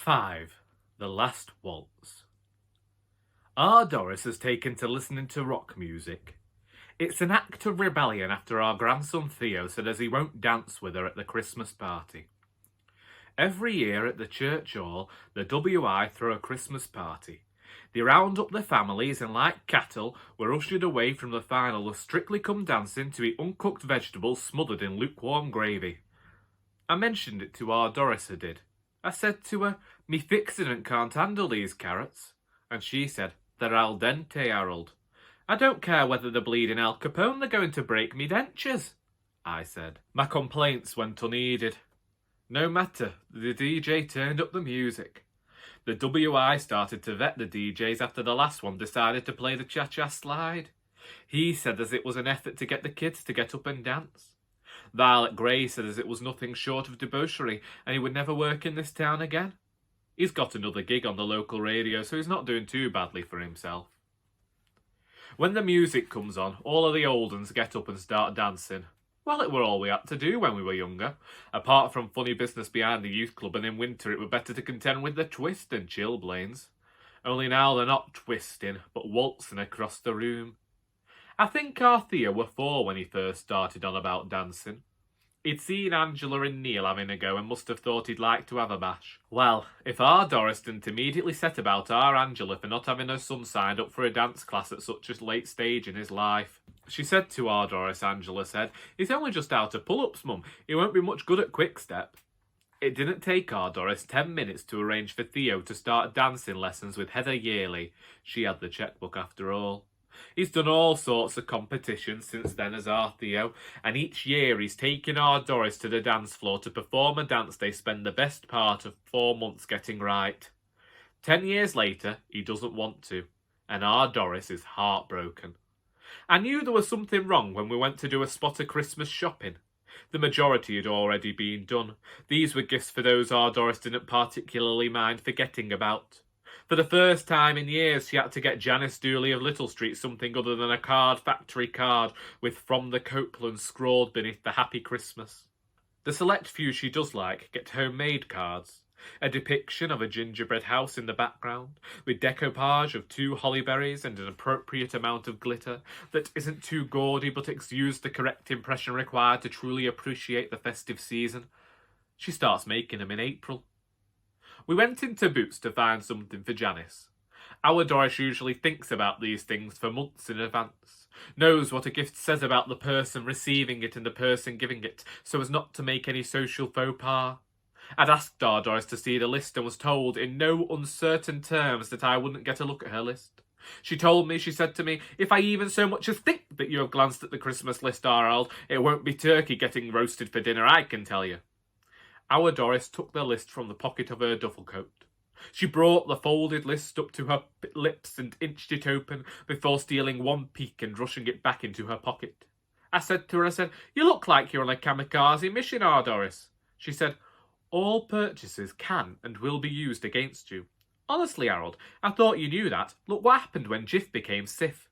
5. The Last Waltz. Our Doris has taken to listening to rock music. It's an act of rebellion after our grandson Theo said as he won't dance with her at the Christmas party. Every year at the church hall, the WI throw a Christmas party. They round up the families and, like cattle, were ushered away from the final of Strictly Come Dancing to eat uncooked vegetables smothered in lukewarm gravy. I mentioned it to our Doris, I did. I said to her, "Me fixin'ant can't handle these carrots." And she said, "They're al dente, Harold." "I don't care whether they're bleeding Al Capone, they're going to break me dentures," I said. My complaints went unheeded. No matter, the DJ turned up the music. The WI started to vet the DJs after the last one decided to play the cha-cha slide. He said as it was an effort to get the kids to get up and dance. Violet Grey said as it was nothing short of debauchery and he would never work in this town again. He's got another gig on the local radio, so he's not doing too badly for himself. When the music comes on, all of the old uns get up and start dancing. Well, it were all we had to do when we were younger. Apart from funny business behind the youth club, and in winter it were better to contend with the twist and chilblains. Only now they're not twisting, but waltzing across the room. I think our Theo were 4 when he first started on about dancing. He'd seen Angela and Neil having a go and must have thought he'd like to have a bash. Well, if our Doris didn't immediately set about our Angela for not having her son signed up for a dance class at such a late stage in his life. She said to our Doris, Angela said, "He's only just out of pull-ups, Mum. He won't be much good at quick-step." It didn't take our Doris 10 minutes to arrange for Theo to start dancing lessons with Heather Yearley. She had the chequebook after all. He's done all sorts of competitions since then as our Theo, and each year he's taken our Doris to the dance floor to perform a dance they spend the best part of 4 months getting right. 10 years later, he doesn't want to, and our Doris is heartbroken. I knew there was something wrong when we went to do a spot of Christmas shopping. The majority had already been done. These were gifts for those our Doris didn't particularly mind forgetting about. For the first time in years, she had to get Janice Dooley of Little Street something other than a card factory card with "From the Copeland" scrawled beneath the Happy Christmas. The select few she does like get homemade cards. A depiction of a gingerbread house in the background, with decoupage of 2 hollyberries and an appropriate amount of glitter that isn't too gaudy but exudes the correct impression required to truly appreciate the festive season. She starts making them in April. We went into Boots to find something for Janice. Our Doris usually thinks about these things for months in advance, knows what a gift says about the person receiving it and the person giving it, so as not to make any social faux pas. I'd asked our Doris to see the list and was told in no uncertain terms that I wouldn't get a look at her list. She said to me, "If I even so much as think that you have glanced at the Christmas list, Harold, it won't be turkey getting roasted for dinner, I can tell you." Our Doris took the list from the pocket of her duffel coat. She brought the folded list up to her lips and inched it open before stealing one peek and rushing it back into her pocket. I said to her, "You look like you're on a kamikaze mission, our Doris." She said, "All purchases can and will be used against you." "Honestly, Harold, I thought you knew that. Look what happened when Jiff became Sif."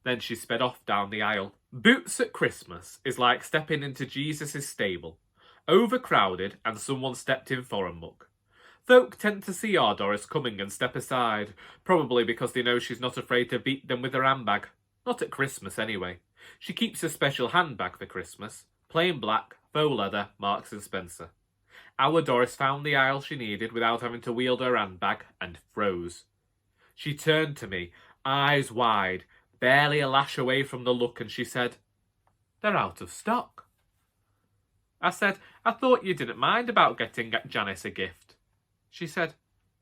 Then she sped off down the aisle. Boots at Christmas is like stepping into Jesus' stable. Overcrowded, and someone stepped in for a muck. Folk tend to see our Doris coming and step aside, probably because they know she's not afraid to beat them with her handbag. Not at Christmas, anyway. She keeps a special handbag for Christmas. Plain black, faux leather, Marks and Spencer. Our Doris found the aisle she needed without having to wield her handbag, and froze. She turned to me, eyes wide, barely a lash away from the look, and she said, "They're out of stock." I said, "I thought you didn't mind about getting Janice a gift." She said,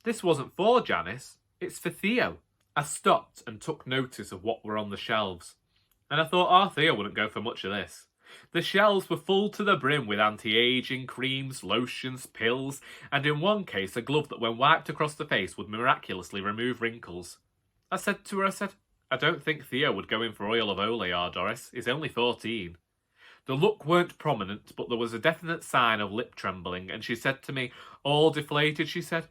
"This wasn't for Janice, it's for Theo." I stopped and took notice of what were on the shelves, and I thought our Theo wouldn't go for much of this. The shelves were full to the brim with anti-aging creams, lotions, pills, and in one case a glove that when wiped across the face would miraculously remove wrinkles. I said to her, "I don't think Theo would go in for oil of Olay, our Doris. He's only 14. The look weren't prominent, but there was a definite sign of lip trembling, and she said to me, all deflated, she said,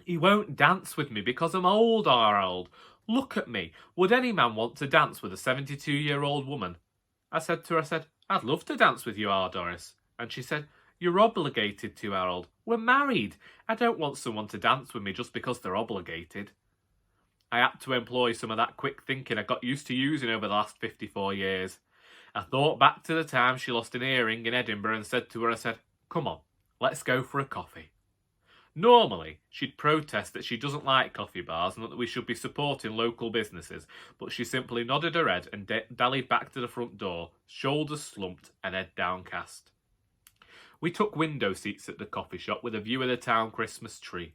"He won't dance with me because I'm old, Harold. Look at me. Would any man want to dance with a 72-year-old woman?" I said to her, "I'd love to dance with you, Our Doris." And she said, "You're obligated to, Harold. We're married. I don't want someone to dance with me just because they're obligated. I had to employ some of that quick thinking I got used to using over the last 54 years. I thought back to the time she lost an earring in Edinburgh and said to her, come on, let's go for a coffee. Normally, she'd protest that she doesn't like coffee bars and that we should be supporting local businesses, but she simply nodded her head and dallied back to the front door, shoulders slumped and head downcast. We took window seats at the coffee shop with a view of the town Christmas tree.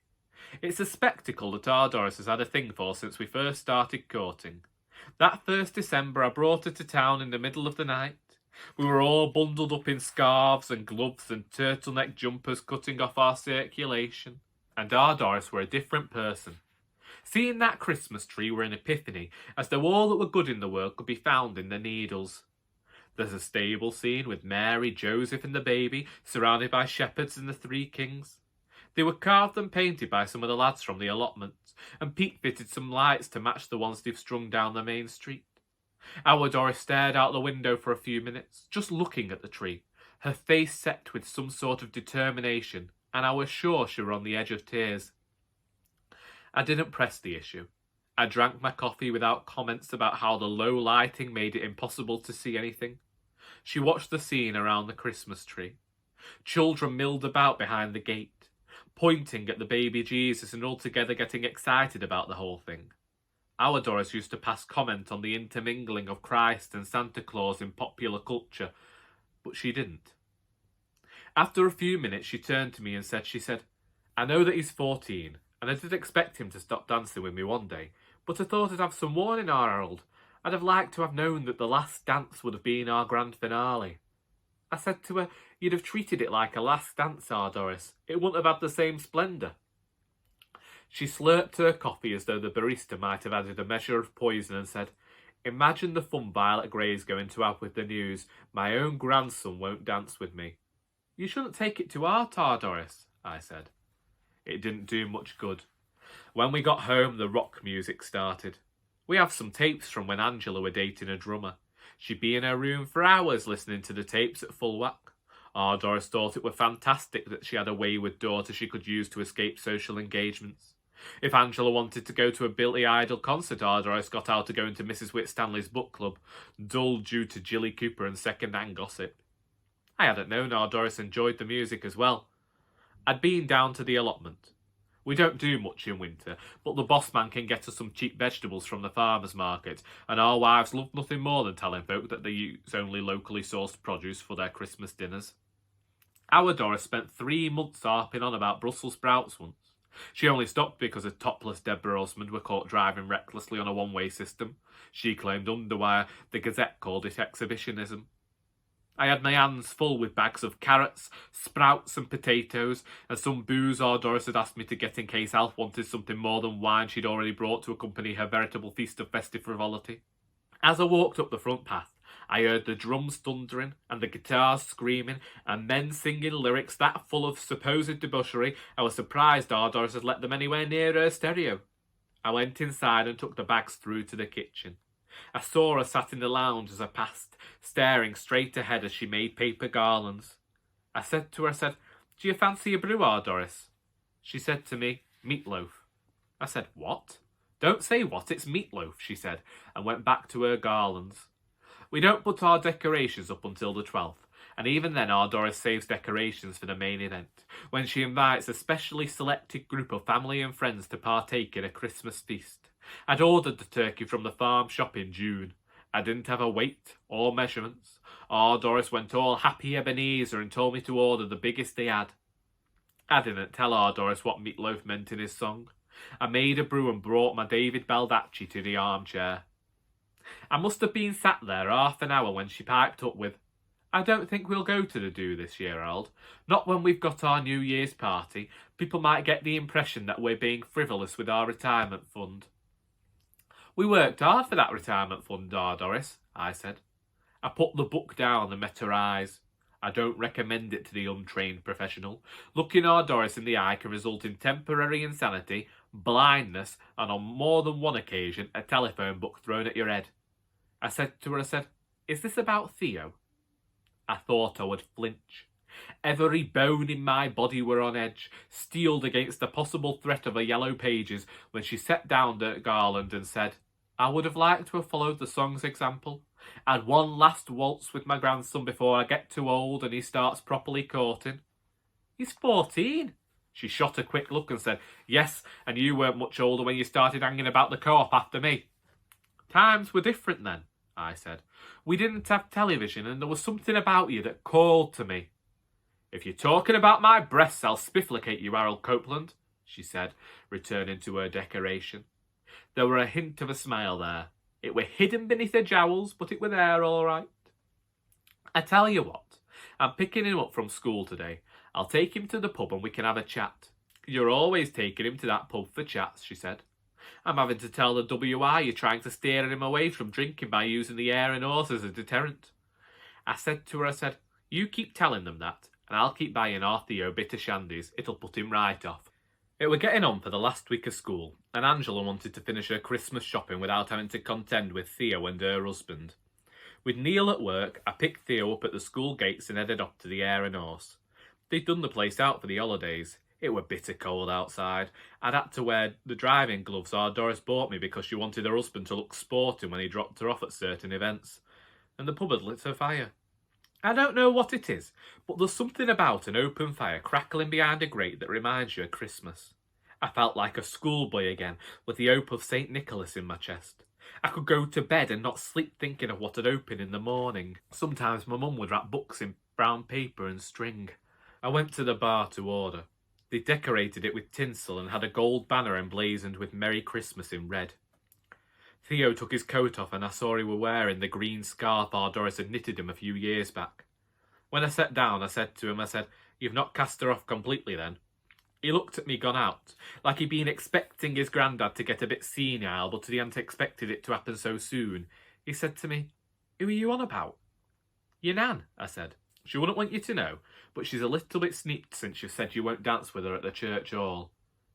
It's a spectacle that Our Doris has had a thing for since we first started courting. That first December I brought her to town in the middle of the night. We were all bundled up in scarves and gloves and turtleneck jumpers cutting off our circulation. And Our Doris were a different person. Seeing that Christmas tree were an epiphany, as though all that were good in the world could be found in the needles. There's a stable scene with Mary, Joseph and the baby, surrounded by shepherds and the three kings. They were carved and painted by some of the lads from the allotments, and Pete fitted some lights to match the ones they've strung down the main street. Our Doris stared out the window for a few minutes, just looking at the tree, her face set with some sort of determination, and I was sure she were on the edge of tears. I didn't press the issue. I drank my coffee without comments about how the low lighting made it impossible to see anything. She watched the scene around the Christmas tree. Children milled about behind the gate, pointing at the baby Jesus and altogether getting excited about the whole thing. Our Doris used to pass comment on the intermingling of Christ and Santa Claus in popular culture, but she didn't. After a few minutes she turned to me and said, I know that he's 14, and I did expect him to stop dancing with me one day, but I thought I'd have some warning, Harold. I'd have liked to have known that the last dance would have been our grand finale. I said to her, you'd have treated it like a last dance, Our Doris. It wouldn't have had the same splendour. She slurped her coffee as though the barista might have added a measure of poison and said, imagine the fun Violet Grey's going to have with the news. My own grandson won't dance with me. You shouldn't take it to heart, Our Doris, I said. It didn't do much good. When we got home, the rock music started. We have some tapes from when Angela were dating a drummer. She'd be in her room for hours listening to the tapes at full whack. Our Doris thought it were fantastic that she had a wayward daughter she could use to escape social engagements. If Angela wanted to go to a Billy Idol concert, Our Doris got out to go into Mrs. Whitstanley's book club, dull due to Jilly Cooper and second-hand gossip. I hadn't known Our Doris enjoyed the music as well. I'd been down to the allotment. We don't do much in winter, but the boss man can get us some cheap vegetables from the farmer's market, and our wives love nothing more than telling folk that they use only locally sourced produce for their Christmas dinners. Our Doris spent 3 months harping on about Brussels sprouts once. She only stopped because a topless Deborah husband were caught driving recklessly on a one-way system. She claimed underwire, the Gazette called it exhibitionism. I had my hands full with bags of carrots, sprouts and potatoes, and some booze Our Doris had asked me to get in case Alf wanted something more than wine she'd already brought to accompany her veritable feast of festive frivolity. As I walked up the front path, I heard the drums thundering and the guitars screaming and men singing lyrics that full of supposed debauchery I was surprised Our Doris had let them anywhere near her stereo. I went inside and took the bags through to the kitchen. I saw her sat in the lounge as I passed, staring straight ahead as she made paper garlands. I said to her, do you fancy a brew, Our Doris? She said to me, meatloaf. I said, what? Don't say what, it's meatloaf, she said, and went back to her garlands. We don't put our decorations up until the 12th, and even then Our Doris saves decorations for the main event, when she invites a specially selected group of family and friends to partake in a Christmas feast. I'd ordered the turkey from the farm shop in June. I didn't have a weight or measurements. Our Doris went all happy Ebenezer and told me to order the biggest they had. I didn't tell Our Doris what meatloaf meant in his song. I made a brew and brought my David Baldacci to the armchair. I must have been sat there half an hour when she piped up with, I don't think we'll go to the do this year, Harold. Not when we've got our New Year's party. People might get the impression that we're being frivolous with our retirement fund. We worked hard for that retirement fund, Our Doris, I said. I put the book down and met her eyes. I don't recommend it to the untrained professional. Looking Our Doris in the eye can result in temporary insanity, blindness, and on more than one occasion, a telephone book thrown at your head. I said to her, is this about Theo? I thought I would flinch. Every bone in my body were on edge, steeled against the possible threat of her yellow pages, when she set down the garland and said, I would have liked to have followed the song's example. Had one last waltz with my grandson before I get too old and he starts properly courting. He's 14. She shot a quick look and said, Yes, and you weren't much older when you started hanging about the co-op after me. Times were different then, I said. We didn't have television and there was something about you that called to me. If you're talking about my breasts, I'll spifflicate you, Harold Copeland, she said, returning to her decoration. There were a hint of a smile there. It were hidden beneath her jowls, but it were there all right. I tell you what, I'm picking him up from school today. I'll take him to the pub and we can have a chat. You're always taking him to that pub for chats, she said. I'm having to tell the WI you're trying to steer him away from drinking by using the air and horse as a deterrent. I said to her, you keep telling them that, and I'll keep buying our Theo bitter shandies. It'll put him right off. It were getting on for the last week of school, and Angela wanted to finish her Christmas shopping without having to contend with Theo and her husband. With Neil at work, I picked Theo up at the school gates and headed off to the Air and Horse. They'd done the place out for the holidays. It were bitter cold outside. I'd had to wear the driving gloves Our Doris bought me because she wanted her husband to look sporting when he dropped her off at certain events. And the pub had lit her fire. I don't know what it is, but there's something about an open fire crackling behind a grate that reminds you of Christmas. I felt like a schoolboy again, with the hope of St. Nicholas in my chest. I could go to bed and not sleep thinking of what had opened in the morning. Sometimes my mum would wrap books in brown paper and string. I went to the bar to order. They decorated it with tinsel and had a gold banner emblazoned with Merry Christmas in red. Theo took his coat off and I saw he were wearing the green scarf Our Doris had knitted him a few years back. When I sat down, I said to him, You've not cast her off completely then? He looked at me gone out, like he'd been expecting his grandad to get a bit senile, but he hadn't expected it to happen so soon. He said to me, Who are you on about? Your Nan, I said. She wouldn't want you to know, but she's a little bit sneaked since you said you won't dance with her at the church hall.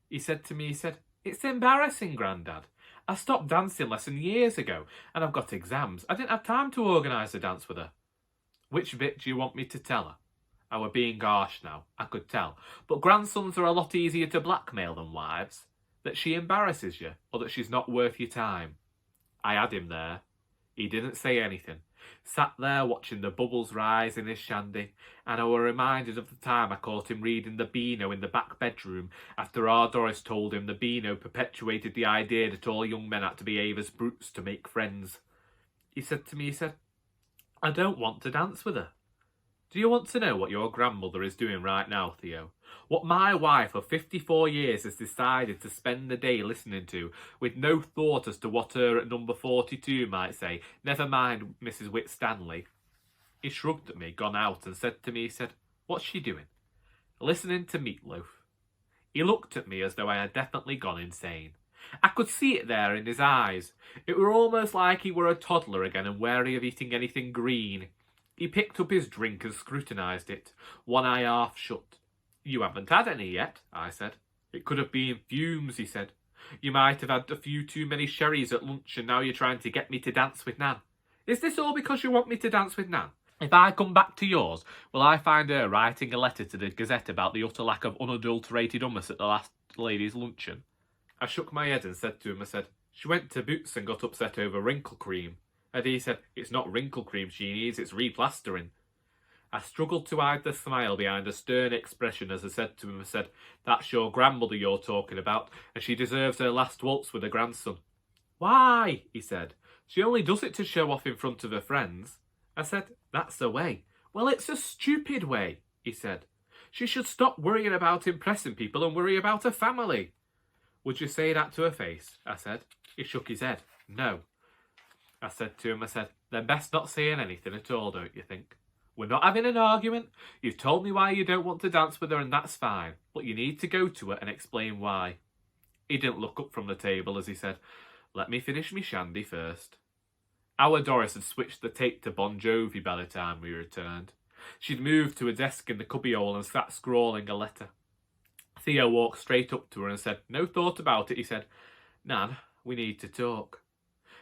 He said to me, It's embarrassing, Grandad. I stopped dancing lesson years ago, and I've got exams. I didn't have time to organise a dance with her. Which bit do you want me to tell her? I were being harsh now, I could tell, but grandsons are a lot easier to blackmail than wives. That she embarrasses you, or that she's not worth your time. I had him there. He didn't say anything. Sat there watching the bubbles rise in his shandy, and I were reminded of the time I caught him reading the Beano in the back bedroom after Our Doris told him the Beano perpetuated the idea that all young men had to behave as brutes to make friends. He said to me, I don't want to dance with her. Do you want to know what your grandmother is doing right now, Theo? What my wife of 54 years has decided to spend the day listening to, with no thought as to what her at number 42 might say, never mind Mrs. Whitstanley. He shrugged at me, gone out, and said to me, What's she doing? Listening to Meatloaf. He looked at me as though I had definitely gone insane. I could see it there in his eyes. It were almost like he were a toddler again and wary of eating anything green. He picked up his drink and scrutinised it, one eye half shut. You haven't had any yet, I said. It could have been fumes, he said. You might have had a few too many sherries at lunch and now you're trying to get me to dance with Nan. Is this all because you want me to dance with Nan? If I come back to yours, will I find her writing a letter to the Gazette about the utter lack of unadulterated hummus at the last ladies' luncheon? I shook my head and said to him, She went to Boots and got upset over wrinkle cream. And he said, It's not wrinkle cream she needs, it's replastering. I struggled to hide the smile behind a stern expression as I said to him, That's your grandmother you're talking about, and she deserves her last waltz with her grandson. Why? He said. She only does it to show off in front of her friends. I said, That's the way. Well, it's a stupid way, he said. She should stop worrying about impressing people and worry about her family. Would you say that to her face? I said. He shook his head. No. I said to him, Then best not saying anything at all, don't you think? We're not having an argument. You've told me why you don't want to dance with her and that's fine. But you need to go to her and explain why. He didn't look up from the table as he said, Let me finish me shandy first. Our Doris had switched the tape to Bon Jovi by the time we returned. She'd moved to a desk in the cubbyhole and sat scrawling a letter. Theo walked straight up to her and said, No thought about it, he said. Nan, we need to talk.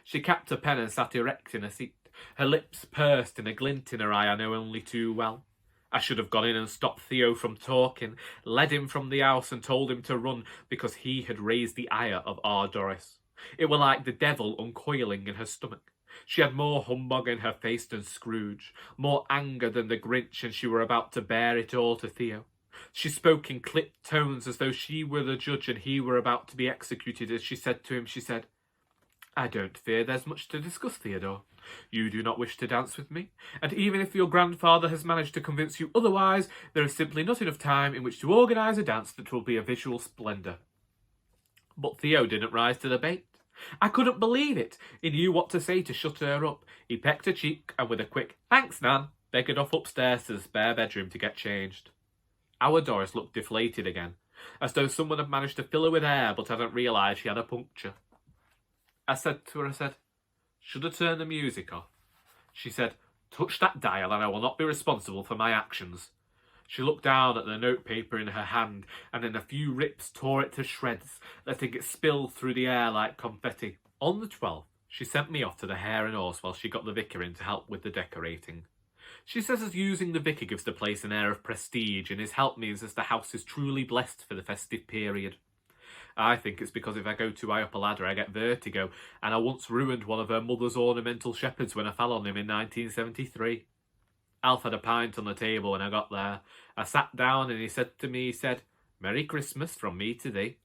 She capped her pen and sat erect in her seat, her lips pursed and a glint in her eye I know only too well. I should have gone in and stopped Theo from talking, led him from the house and told him to run because he had raised the ire of Our Doris. It were like the devil uncoiling in her stomach. She had more humbug in her face than Scrooge, more anger than the Grinch, and she were about to bear it all to Theo. She spoke in clipped tones as though she were the judge and he were about to be executed. As she said to him, she said, "I don't fear there's much to discuss, Theodore. You do not wish to dance with me, and even if your grandfather has managed to convince you otherwise, there is simply not enough time in which to organise a dance that will be a visual splendour." But Theo didn't rise to the bait. I couldn't believe it. He knew what to say to shut her up. He pecked her cheek and with a quick "Thanks, Nan," beggared off upstairs to the spare bedroom to get changed. Our Doris looked deflated again, as though someone had managed to fill her with air but hadn't realised she had a puncture. I said to her, "Should I turn the music off?" She said, "Touch that dial and I will not be responsible for my actions." She looked down at the notepaper in her hand and in a few rips tore it to shreds, letting it spill through the air like confetti. On the 12th, she sent me off to the Hare and Horse while she got the vicar in to help with the decorating. She says as using the vicar gives the place an air of prestige and his help means as the house is truly blessed for the festive period. I think it's because if I go too high up a ladder I get vertigo, and I once ruined one of her mother's ornamental shepherds when I fell on him in 1973. Alf had a pint on the table when I got there. I sat down and he said to me, "Merry Christmas from me to thee."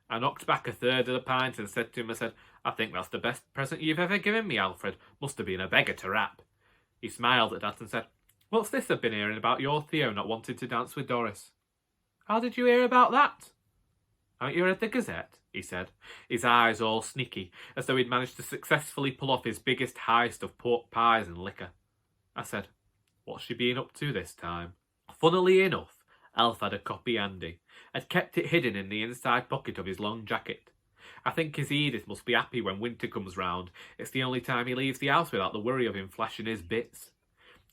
I knocked back a third of the pint and said to him, "I think that's the best present you've ever given me, Alfred. Must have been a beggar to rap." He smiled at that and said, "What's this I've been hearing about your Theo not wanting to dance with Doris?" "How did you hear about that?" "Haven't you read the Gazette?" he said, his eyes all sneaky, as though he'd managed to successfully pull off his biggest heist of pork pies and liquor. I said, "What's she been up to this time?" Funnily enough, Alf had a copy handy, had kept it hidden in the inside pocket of his long jacket. I think his Edith must be happy when winter comes round. It's the only time he leaves the house without the worry of him flashing his bits.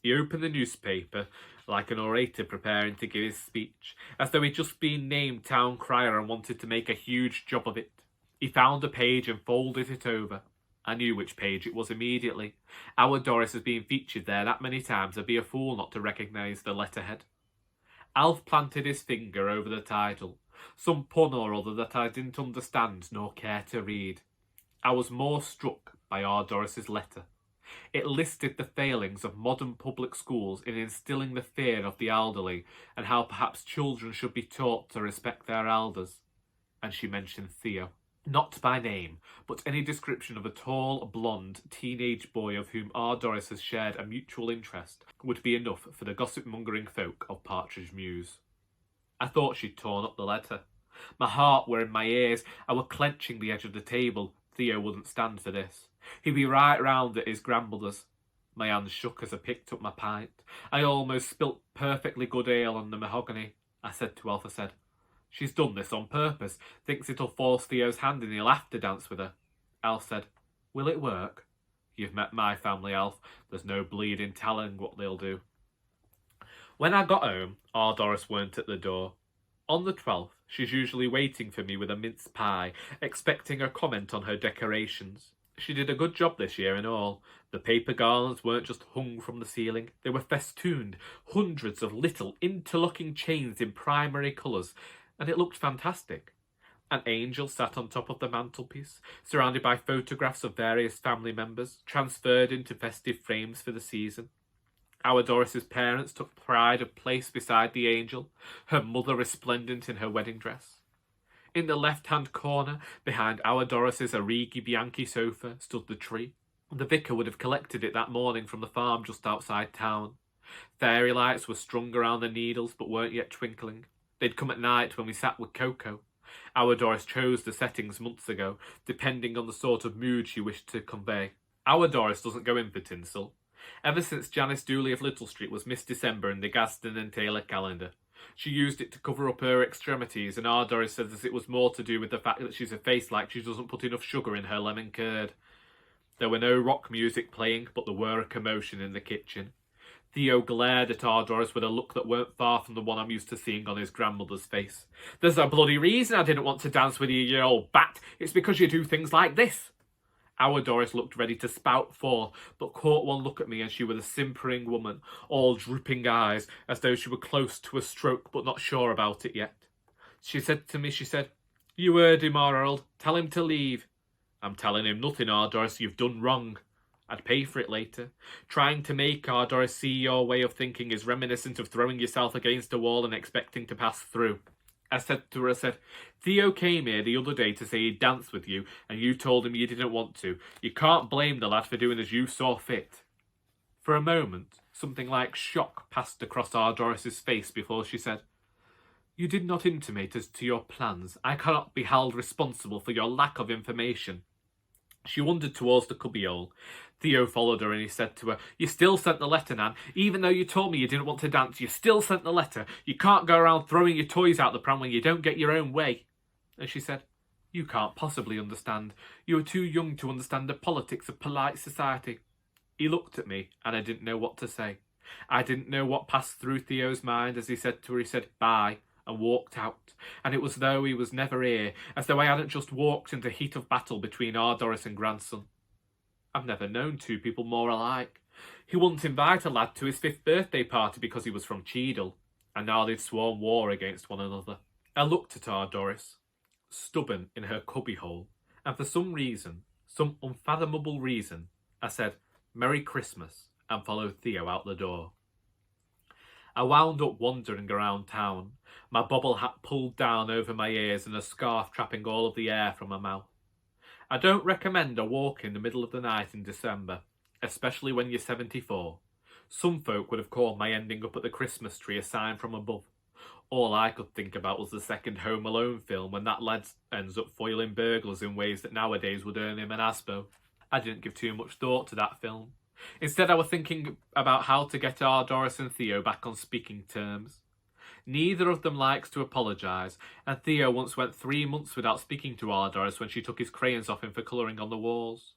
He opened the newspaper like an orator preparing to give his speech, as though he'd just been named town crier and wanted to make a huge job of it. He found a page and folded it over. I knew which page it was immediately. Our Doris has been featured there that many times I'd be a fool not to recognise the letterhead. Alf planted his finger over the title, some pun or other that I didn't understand nor care to read. I was more struck by Our Doris's letter. It listed the failings of modern public schools in instilling the fear of the elderly and how perhaps children should be taught to respect their elders. And she mentioned Theo. Not by name, but any description of a tall, blonde, teenage boy of whom Our Doris has shared a mutual interest would be enough for the gossip-mongering folk of Partridge Mews. I thought she'd torn up the letter. My heart were in my ears. I were clenching the edge of the table. Theo wouldn't stand for this. He'd be right round at his grandmother's. My hands shook as I picked up my pint. I almost spilt perfectly good ale on the mahogany. I said to Alf, "She's done this on purpose. Thinks it'll force Theo's hand and he'll have to dance with her." Alf said, "Will it work?" "You've met my family, Alf. There's no bleeding telling what they'll do." When I got home, Our Doris weren't at the door. On the 12th, she's usually waiting for me with a mince pie, expecting a comment on her decorations. She did a good job this year and all. The paper garlands weren't just hung from the ceiling, they were festooned, hundreds of little interlocking chains in primary colours, and it looked fantastic. An angel sat on top of the mantelpiece, surrounded by photographs of various family members, transferred into festive frames for the season. Our Doris's parents took pride of place beside the angel, her mother resplendent in her wedding dress. In the left-hand corner, behind Our Doris's Origi Bianchi sofa, stood the tree. The vicar would have collected it that morning from the farm just outside town. Fairy lights were strung around the needles but weren't yet twinkling. They'd come at night when we sat with Coco. Our Doris chose the settings months ago, depending on the sort of mood she wished to convey. Our Doris doesn't go in for tinsel. Ever since Janice Dooley of Little Street was Miss December in the Gaston and Taylor calendar, she used it to cover up her extremities, and Our Doris says that it was more to do with the fact that she's a face like she doesn't put enough sugar in her lemon curd. There were no rock music playing, but there were a commotion in the kitchen. Theo glared at Our Doris with a look that weren't far from the one I'm used to seeing on his grandmother's face. "There's a bloody reason I didn't want to dance with you, you old bat. It's because you do things like this." Our Doris looked ready to spout forth, but caught one look at me and she was a simpering woman, all drooping eyes, as though she were close to a stroke but not sure about it yet. She said to me, "You heard him, Arold. Tell him to leave." "I'm telling him nothing, Our Doris. You've done wrong." "I'd pay for it later." Trying to make Our Doris see your way of thinking is reminiscent of throwing yourself against a wall and expecting to pass through. I said to her, "Theo came here the other day to say he'd dance with you, and you told him you didn't want to. You can't blame the lad for doing as you saw fit." For a moment, something like shock passed across Our Doris's face before she said, "You did not intimate as to your plans. I cannot be held responsible for your lack of information." She wandered towards the cubbyhole. Theo followed her and he said to her, "You still sent the letter, Nan. Even though you told me you didn't want to dance, you still sent the letter. You can't go around throwing your toys out the pram when you don't get your own way." And she said, "You can't possibly understand. You are too young to understand the politics of polite society." He looked at me and I didn't know what to say. I didn't know what passed through Theo's mind as he said to her, "Bye," and walked out, and it was as though he was never here, as though I hadn't just walked into heat of battle between Our Doris and grandson. I've never known two people more alike. He wouldn't invite a lad to his 5th birthday party because he was from Cheadle, and now they'd sworn war against one another. I looked at Our Doris, stubborn in her cubbyhole, and for some reason, some unfathomable reason, I said, "Merry Christmas," and followed Theo out the door. I wound up wandering around town, my bobble hat pulled down over my ears and a scarf trapping all of the air from my mouth. I don't recommend a walk in the middle of the night in December, especially when you're 74. Some folk would have called my ending up at the Christmas tree a sign from above. All I could think about was the second Home Alone film when that lad ends up foiling burglars in ways that nowadays would earn him an ASBO. I didn't give too much thought to that film. Instead, I was thinking about how to get Our Doris and Theo back on speaking terms. Neither of them likes to apologise, and Theo once went 3 months without speaking to Our Doris when she took his crayons off him for colouring on the walls.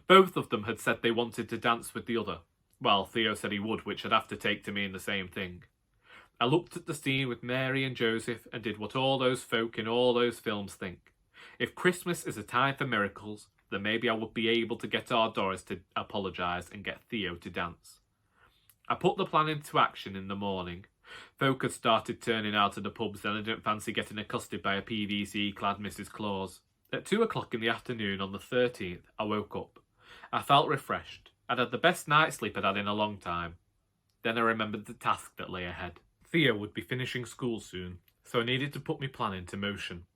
Both of them had said they wanted to dance with the other. Well, Theo said he would, which I'd have to take to mean the same thing. I looked at the scene with Mary and Joseph and did what all those folk in all those films think. If Christmas is a time for miracles, then maybe I would be able to get Our Doris to apologise and get Theo to dance. I put the plan into action in the morning. Folk had started turning out of the pubs and I didn't fancy getting accosted by a PVC-clad Mrs. Claus. At 2 o'clock in the afternoon on the 13th, I woke up. I felt refreshed. I'd had the best night's sleep I'd had in a long time. Then I remembered the task that lay ahead. Theo would be finishing school soon, so I needed to put my plan into motion.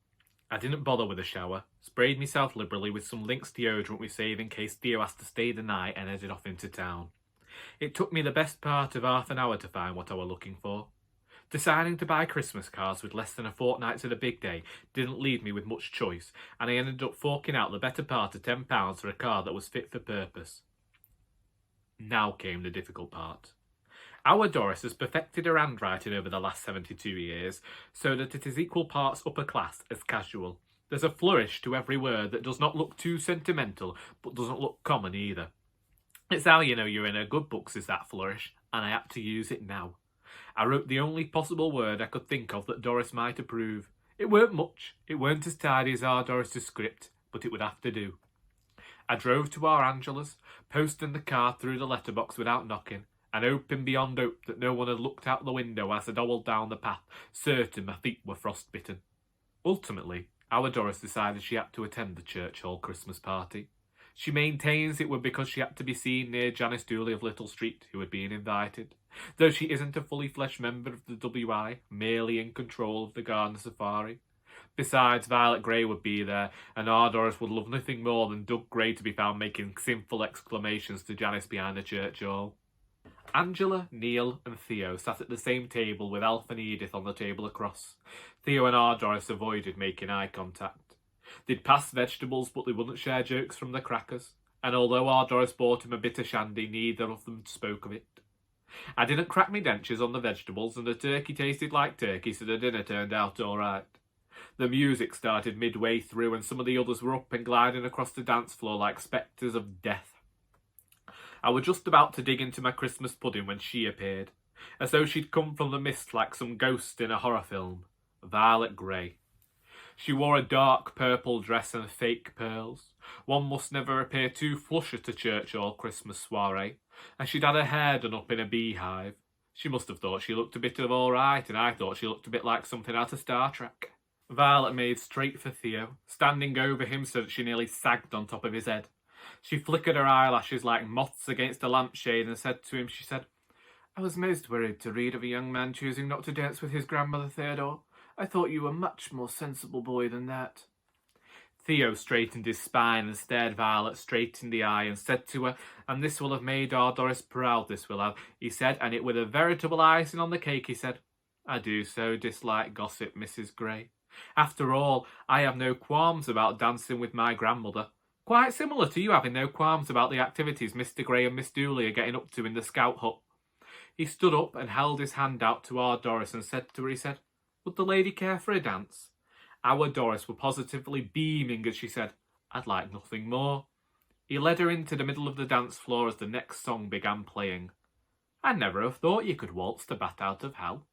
I didn't bother with a shower, sprayed myself liberally with some Lynx deodorant we saved in case Theo has to stay the night, and headed off into town. It took me the best part of half an hour to find what I was looking for. Deciding to buy Christmas cards with less than a fortnight to the big day didn't leave me with much choice, and I ended up forking out the better part of £10 for a card that was fit for purpose. Now came the difficult part. Our Doris has perfected her handwriting over the last 72 years, so that it is equal parts upper class as casual. There's a flourish to every word that does not look too sentimental, but doesn't look common either. It's how you know you're in her good books is that flourish, and I had to use it now. I wrote the only possible word I could think of that Doris might approve. It weren't much, it weren't as tidy as our Doris's script, but it would have to do. I drove to our Angela's, posting the card through the letterbox without knocking, and hoping beyond hope that no one had looked out the window as I dawdled down the path, certain my feet were frostbitten. Ultimately, our Doris decided she had to attend the church hall Christmas party. She maintains it was because she had to be seen near Janice Dooley of Little Street, who had been invited, though she isn't a fully fledged member of the WI, merely in control of the garden safari. Besides, Violet Grey would be there, and our Doris would love nothing more than Doug Grey to be found making sinful exclamations to Janice behind the church hall. Angela, Neil and Theo sat at the same table with Alf and Edith on the table across. Theo and our Doris avoided making eye contact. They'd pass vegetables, but they wouldn't share jokes from the crackers, and although our Doris bought him a bit of shandy, neither of them spoke of it. I didn't crack me dentures on the vegetables, and the turkey tasted like turkey, so the dinner turned out all right. The music started midway through, and some of the others were up and gliding across the dance floor like spectres of death. I was just about to dig into my Christmas pudding when she appeared, as though she'd come from the mist like some ghost in a horror film. Violet Grey. She wore a dark purple dress and fake pearls. One must never appear too flush at a church or Christmas soiree, and she'd had her hair done up in a beehive. She must have thought she looked a bit of all right, and I thought she looked a bit like something out of Star Trek. Violet made straight for Theo, standing over him so that she nearly sagged on top of his head. She flickered her eyelashes like moths against a lampshade and said to him, she said, "I was most worried to read of a young man choosing not to dance with his grandmother, Theodore. I thought you were a much more sensible boy than that." Theo straightened his spine and stared Violet straight in the eye and said to her, "And this will have made our Doris proud, this will have," he said, "and it with a veritable icing on the cake," he said. "I do so dislike gossip, Mrs. Grey. After all, I have no qualms about dancing with my grandmother. Quite similar to you having no qualms about the activities Mr. Grey and Miss Dooley are getting up to in the scout hut." He stood up and held his hand out to our Doris and said to her, he said, "Would the lady care for a dance?" Our Doris were positively beaming as she said, "I'd like nothing more." He led her into the middle of the dance floor as the next song began playing. "I never have thought you could waltz the bat out of hell,"